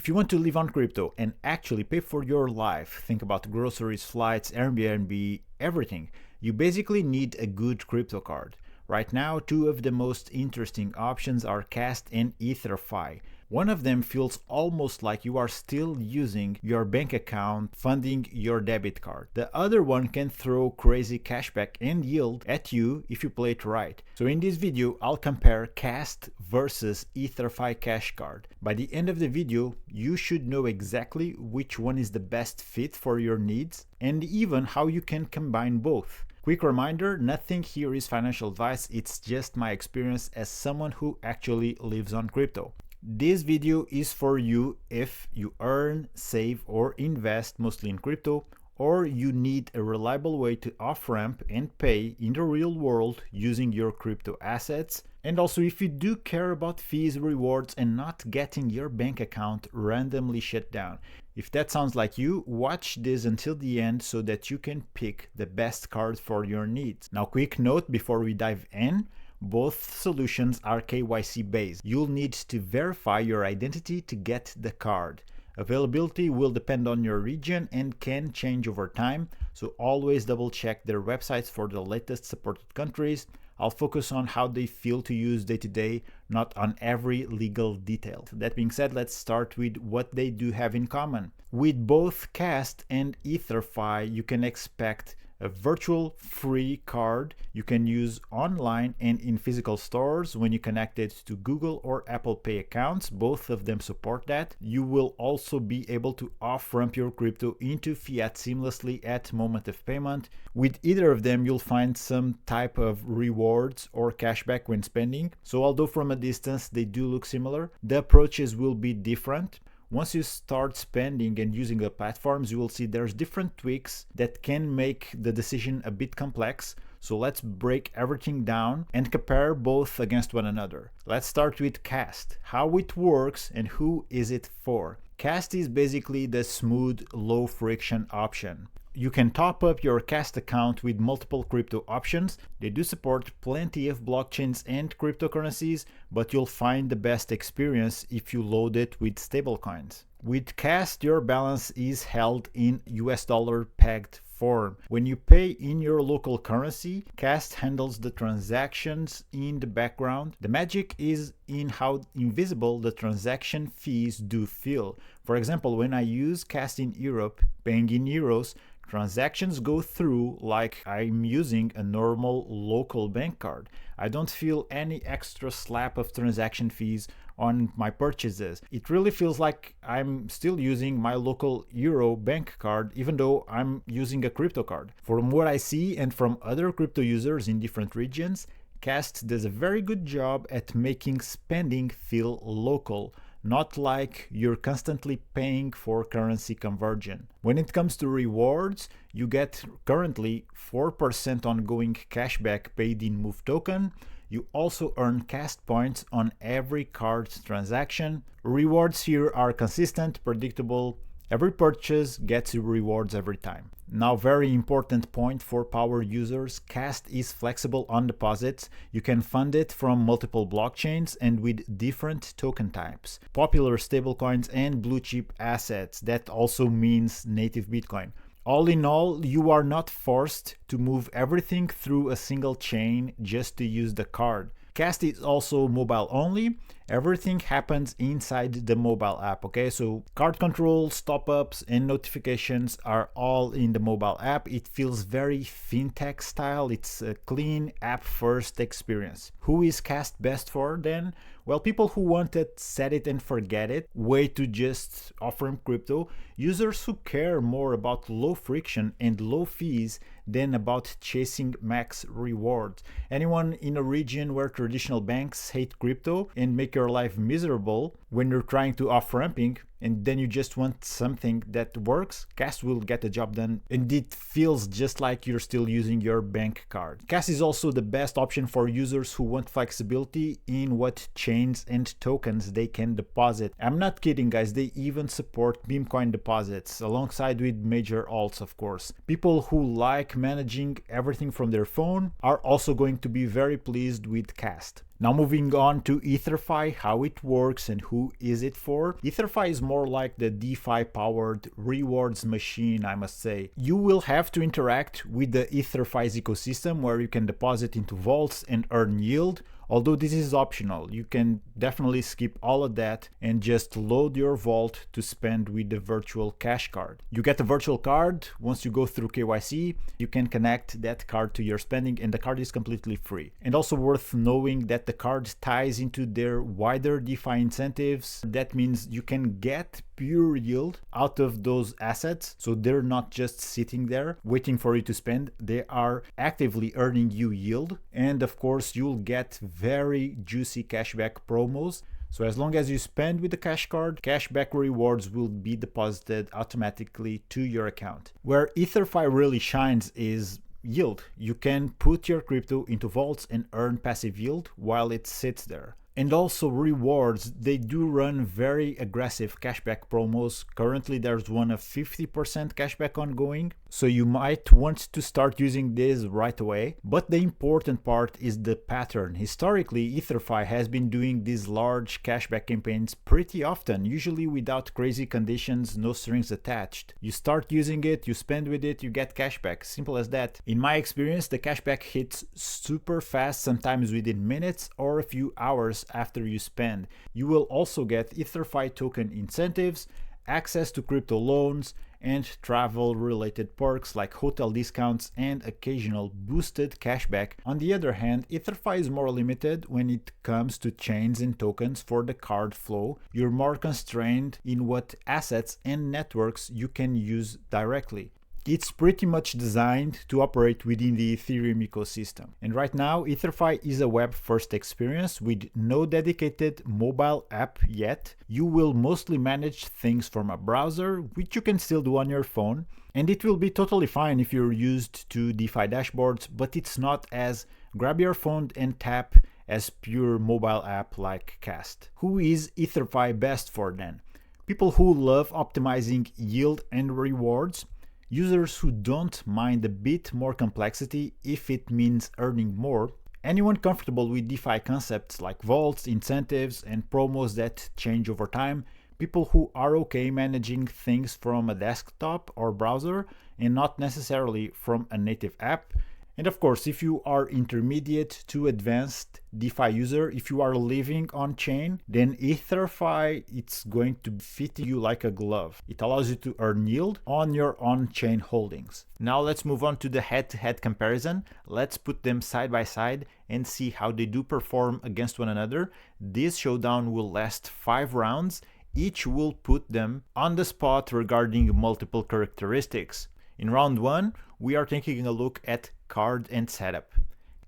If you want to live on crypto and actually pay for your life, think about groceries, flights, Airbnb, everything, you basically need a good crypto card. Right now, two of the most interesting options are KAST and EtherFi. One of them feels almost like you are still using your bank account funding your debit card. The other one can throw crazy cashback and yield at you if you play it right. So in this video, I'll compare KAST versus EtherFi cash card. By the end of the video, you should know exactly which one is the best fit for your needs and even how you can combine both. Quick reminder, nothing here is financial advice, it's just my experience as someone who actually lives on crypto. This video is for you if you earn, save, or invest mostly in crypto, or you need a reliable way to off-ramp and pay in the real world using your crypto assets, and also if you do care about fees, rewards, and not getting your bank account randomly shut down. If that sounds like you, watch this until the end so that you can pick the best card for your needs. Now, quick note before we dive in. Both solutions are KYC based. You'll need to verify your identity to get the card. Availability will depend on your region and can change over time, so always double check their websites for the latest supported countries. I'll focus on how they feel to use day to day, not on every legal detail. That being said, let's start with what they do have in common. With both KAST and EtherFi, you can expect a virtual free card you can use online and in physical stores when you connect it to Google or Apple Pay accounts. Both of them support that. You will also be able to off-ramp your crypto into fiat seamlessly at moment of payment. With either of them, you'll find some type of rewards or cashback when spending. So although from a distance they do look similar, the approaches will be different. Once you start spending and using the platforms, you will see there's different tweaks that can make the decision a bit complex. So let's break everything down and compare both against one another. Let's start with KAST, how it works and who is it for. KAST is basically the smooth, low friction option. You can top up your KAST account with multiple crypto options. They do support plenty of blockchains and cryptocurrencies, but you'll find the best experience if you load it with stablecoins. With KAST, your balance is held in US dollar pegged form. When you pay in your local currency, KAST handles the transactions in the background. The magic is in how invisible the transaction fees do feel. For example, when I use KAST in Europe, paying in euros, transactions go through like I'm using a normal local bank card. I don't feel any extra slap of transaction fees on my purchases. It really feels like I'm still using my local euro bank card even though I'm using a crypto card. From what I see and from other crypto users in different regions, KAST does a very good job at making spending feel local, not like you're constantly paying for currency conversion. When it comes to rewards, you get currently 4% ongoing cashback paid in Move token. You also earn KAST points on every card transaction. Rewards here are consistent, predictable. Every purchase gets you rewards every time. Now, very important point for power users, KAST is flexible on deposits. You can fund it from multiple blockchains and with different token types, popular stablecoins and blue chip assets. That also means native Bitcoin. All in all, you are not forced to move everything through a single chain just to use the card. KAST is also mobile only. Everything happens inside the mobile app, okay? So card controls, top-ups, and notifications are all in the mobile app. It feels very fintech style. It's a clean app-first experience. Who is KAST best for then? Well, people who want a set it and forget it way to just offer crypto, users who care more about low friction and low fees than about chasing max rewards. Anyone in a region where traditional banks hate crypto and make your life miserable when you're trying to off-ramping, and then you just want something that works, KAST will get the job done, and it feels just like you're still using your bank card. KAST is also the best option for users who want flexibility in what chains and tokens they can deposit. I'm not kidding, guys, they even support meme coin deposits alongside with major alts, of course. People who like managing everything from their phone are also going to be very pleased with KAST. Now moving on to EtherFi, how it works and who is it for. EtherFi is more like the DeFi powered rewards machine, I must say. You will have to interact with the EtherFi's ecosystem where you can deposit into vaults and earn yield. Although this is optional, you can definitely skip all of that and just load your vault to spend with the virtual cash card. You get a virtual card. Once you go through KYC, you can connect that card to your spending and the card is completely free. And also worth knowing that the card ties into their wider DeFi incentives. That means you can get pure yield out of those assets. So they're not just sitting there waiting for you to spend. They are actively earning you yield. And of course, you'll get very juicy cashback promos. So as long as you spend with the cash card, cashback rewards will be deposited automatically to your account. Where EtherFi really shines is yield. You can put your crypto into vaults and earn passive yield while it sits there. And also rewards, they do run very aggressive cashback promos. Currently there's one of 50% cashback ongoing, so you might want to start using this right away. But the important part is the pattern. Historically, EtherFi has been doing these large cashback campaigns pretty often, usually without crazy conditions, no strings attached. You start using it, you spend with it, you get cashback. Simple as that. In my experience, the cashback hits super fast, sometimes within minutes or a few hours after you spend. You will also get EtherFi token incentives, access to crypto loans, and travel related perks like hotel discounts and occasional boosted cashback. On the other hand, EtherFi is more limited when it comes to chains and tokens for the card flow. You're more constrained in what assets and networks you can use directly. It's pretty much designed to operate within the Ethereum ecosystem. And right now, EtherFi is a web-first experience with no dedicated mobile app yet. You will mostly manage things from a browser, which you can still do on your phone. And it will be totally fine if you're used to DeFi dashboards, but it's not as grab your phone and tap as pure mobile app like KAST. Who is EtherFi best for then? People who love optimizing yield and rewards, users who don't mind a bit more complexity if it means earning more, anyone comfortable with DeFi concepts like vaults, incentives, and promos that change over time, people who are okay managing things from a desktop or browser and not necessarily from a native app. And of course, if you are intermediate to advanced DeFi user, if you are living on chain, then EtherFi, it's going to fit you like a glove. It allows you to earn yield on your on-chain holdings. Now let's move on to the head-to-head comparison. Let's put them side by side and see how they do perform against one another. This showdown will last 5 rounds. Each will put them on the spot regarding multiple characteristics. In round 1, we are taking a look at card and setup.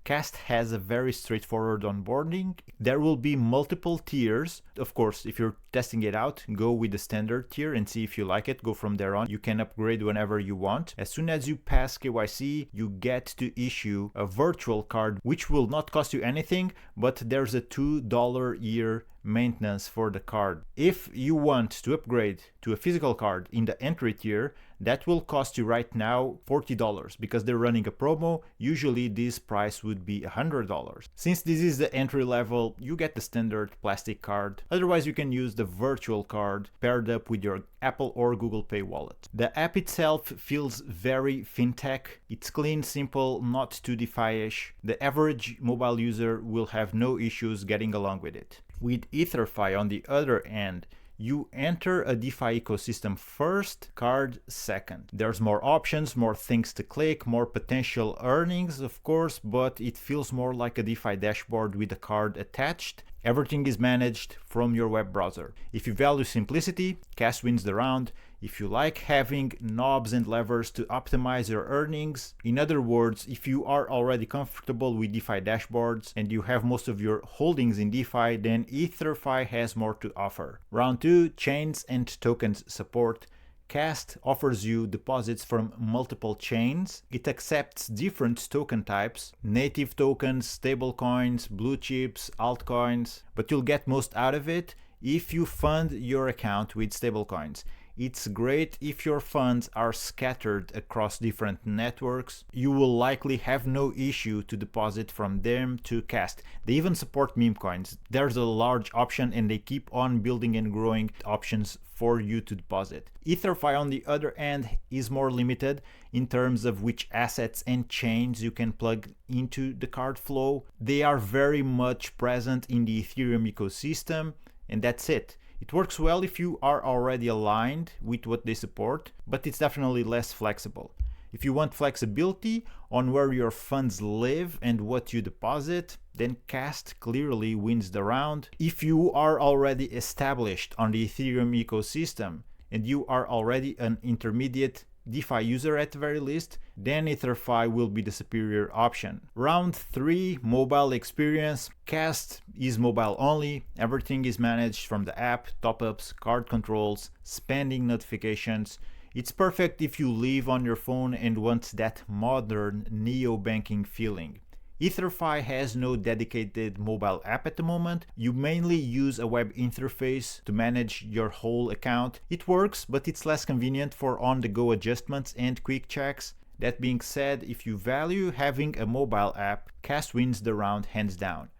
KAST has a very straightforward onboarding. There will be multiple tiers. Of course, if you're testing it out, go with the standard tier and see if you like it. Go from there on. You can upgrade whenever you want. As soon as you pass KYC, you get to issue a virtual card, which will not cost you anything, but there's a $2 year maintenance for the card. If you want to upgrade to a physical card in the entry tier, that will cost you right now $40 because they're running a promo. Usually this price would be $100. Since this is the entry level, you get the standard plastic card. Otherwise, you can use the virtual card paired up with your Apple or Google Pay wallet. The app itself feels very fintech. It's clean, simple, not too DeFi-ish. The average mobile user will have no issues getting along with it. With EtherFi on the other end, you enter a DeFi ecosystem first, card second. There's more options, more things to click, more potential earnings, of course, but it feels more like a DeFi dashboard with a card attached. Everything is managed from your web browser. If you value simplicity, KAST wins the round. If you like having knobs and levers to optimize your earnings, in other words, if you are already comfortable with DeFi dashboards and you have most of your holdings in DeFi, then EtherFi has more to offer. Round 2, chains and tokens support. KAST offers you deposits from multiple chains. It accepts different token types, native tokens, stablecoins, blue chips, altcoins, but you'll get most out of it if you fund your account with stablecoins. It's great if your funds are scattered across different networks. You will likely have no issue to deposit from them to KAST. They even support meme coins. There's a large option and they keep on building and growing options for you to deposit. EtherFi, on the other hand, is more limited in terms of which assets and chains you can plug into the card flow. They are very much present in the Ethereum ecosystem, and that's it. It works well if you are already aligned with what they support, but it's definitely less flexible. If you want flexibility on where your funds live and what you deposit, then KAST clearly wins the round. If you are already established on the Ethereum ecosystem and you are already an intermediate DeFi user at the very least, then EtherFi will be the superior option. Round 3, mobile experience. KAST is mobile only. Everything is managed from the app, top-ups, card controls, spending notifications. It's perfect if you live on your phone and want that modern neo-banking feeling. EtherFi has no dedicated mobile app at the moment. You mainly use a web interface to manage your whole account. It works, but it's less convenient for on-the-go adjustments and quick checks. That being said, if you value having a mobile app, KAST wins the round hands down.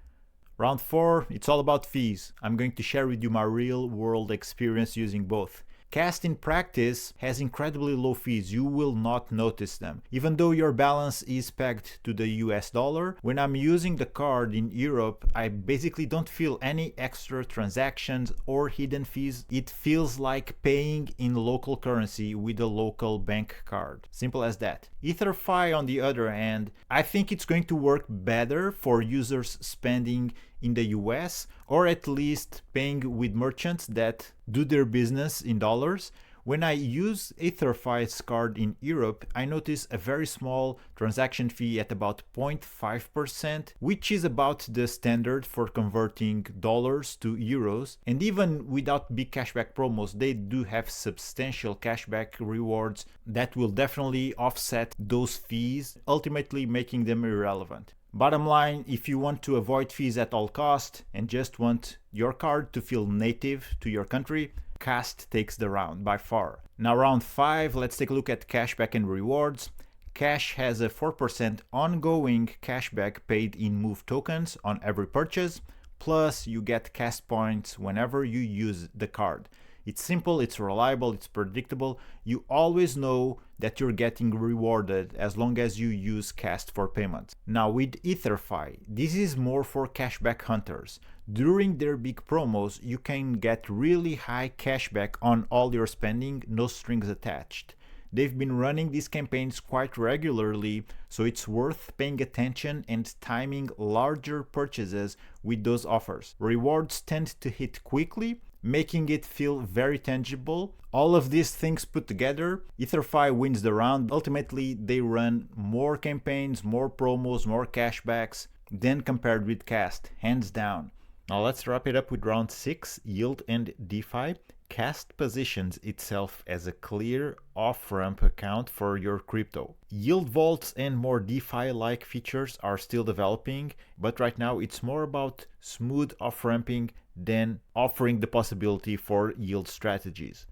Round 4, it's all about fees. I'm going to share with you my real-world experience using both. KAST in practice has incredibly low fees. You will not notice them. Even though your balance is pegged to the US dollar, when I'm using the card in Europe, I basically don't feel any extra transactions or hidden fees. It feels like paying in local currency with a local bank card. Simple as that. EtherFi, on the other hand, I think it's going to work better for users spending in the US, or at least paying with merchants that do their business in dollars. When I use EtherFi's card in Europe, I notice a very small transaction fee at about 0.5%, which is about the standard for converting dollars to euros. And even without big cashback promos, they do have substantial cashback rewards that will definitely offset those fees, ultimately making them irrelevant. Bottom line, if you want to avoid fees at all costs and just want your card to feel native to your country, KAST takes the round by far. Now round 5, let's take a look at cashback and rewards. Cash has a 4% ongoing cashback paid in MOVE tokens on every purchase, plus you get KAST points whenever you use the card. It's simple, it's reliable, it's predictable. You always know that you're getting rewarded as long as you use KAST for payments. Now with EtherFi, this is more for cashback hunters. During their big promos, you can get really high cashback on all your spending, no strings attached. They've been running these campaigns quite regularly, so it's worth paying attention and timing larger purchases with those offers. Rewards tend to hit quickly, making it feel very tangible. All of these things put together, EtherFi wins the round. Ultimately, they run more campaigns, more promos, more cashbacks than compared with KAST, hands down. Now let's wrap it up with round 6, yield and DeFi. KAST positions itself as a clear off-ramp account for your crypto. Yield vaults and more DeFi-like features are still developing, but right now it's more about smooth off-ramping than offering the possibility for yield strategies.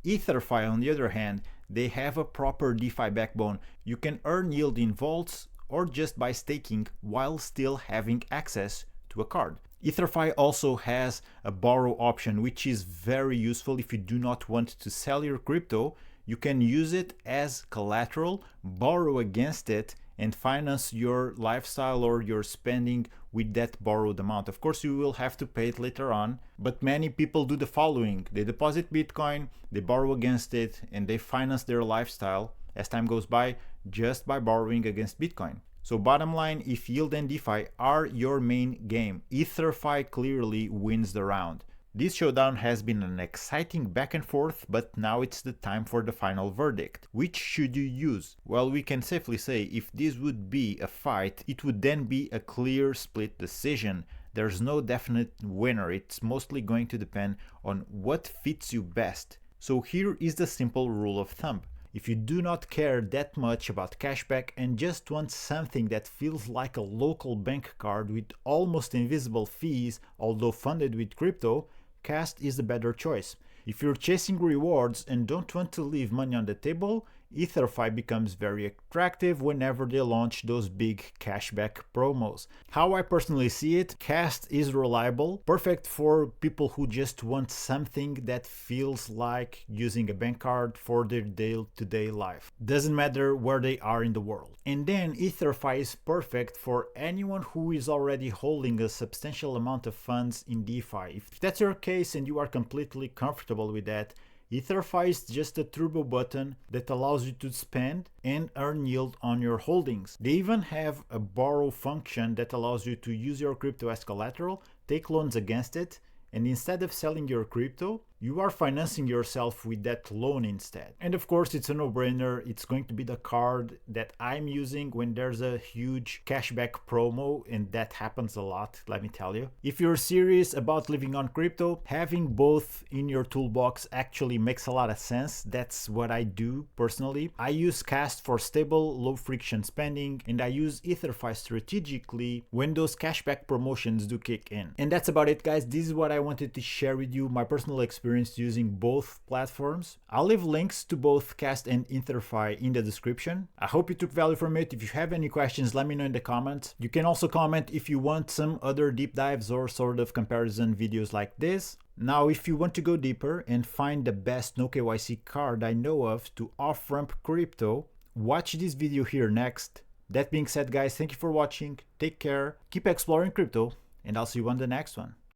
EtherFi, on the other hand, they have a proper DeFi backbone. You can earn yield in vaults or just by staking while still having access to a card. EtherFi also has a borrow option, which is very useful if you do not want to sell your crypto. You can use it as collateral, borrow against it, and finance your lifestyle or your spending with that borrowed amount. Of course, you will have to pay it later on, but many people do the following. They deposit Bitcoin, they borrow against it, and they finance their lifestyle as time goes by just by borrowing against Bitcoin. So bottom line, if yield and DeFi are your main game, EtherFi clearly wins the round. This showdown has been an exciting back and forth, but now it's the time for the final verdict. Which should you use? Well, we can safely say if this would be a fight, it would then be a clear split decision. There's no definite winner. It's mostly going to depend on what fits you best. So here is the simple rule of thumb. If you do not care that much about cashback and just want something that feels like a local bank card with almost invisible fees, although funded with crypto, KAST is the better choice. If you're chasing rewards and don't want to leave money on the table, EtherFi becomes very attractive whenever they launch those big cashback promos. How I personally see it, KAST is reliable, perfect for people who just want something that feels like using a bank card for their day-to-day life. Doesn't matter where they are in the world. And then EtherFi is perfect for anyone who is already holding a substantial amount of funds in DeFi. If that's your case and you are completely comfortable with that, EtherFi is just a turbo button that allows you to spend and earn yield on your holdings. They even have a borrow function that allows you to use your crypto as collateral, take loans against it, and instead of selling your crypto, you are financing yourself with that loan instead. And of course, it's a no-brainer. It's going to be the card that I'm using when there's a huge cashback promo, and that happens a lot, let me tell you. If you're serious about living on crypto, having both in your toolbox actually makes a lot of sense. That's what I do personally. I use KAST for stable, low-friction spending, and I use EtherFi strategically when those cashback promotions do kick in. And that's about it, guys. This is what I wanted to share with you, my personal experience using both platforms. I'll leave links to both KAST and EtherFi in the description. I hope you took value from it. If you have any questions, let me know in the comments. You can also comment if you want some other deep dives or sort of comparison videos like this. Now, if you want to go deeper and find the best no KYC card I know of to off-ramp crypto, watch this video here next. That being said, guys, thank you for watching. Take care, keep exploring crypto, and I'll see you on the next one.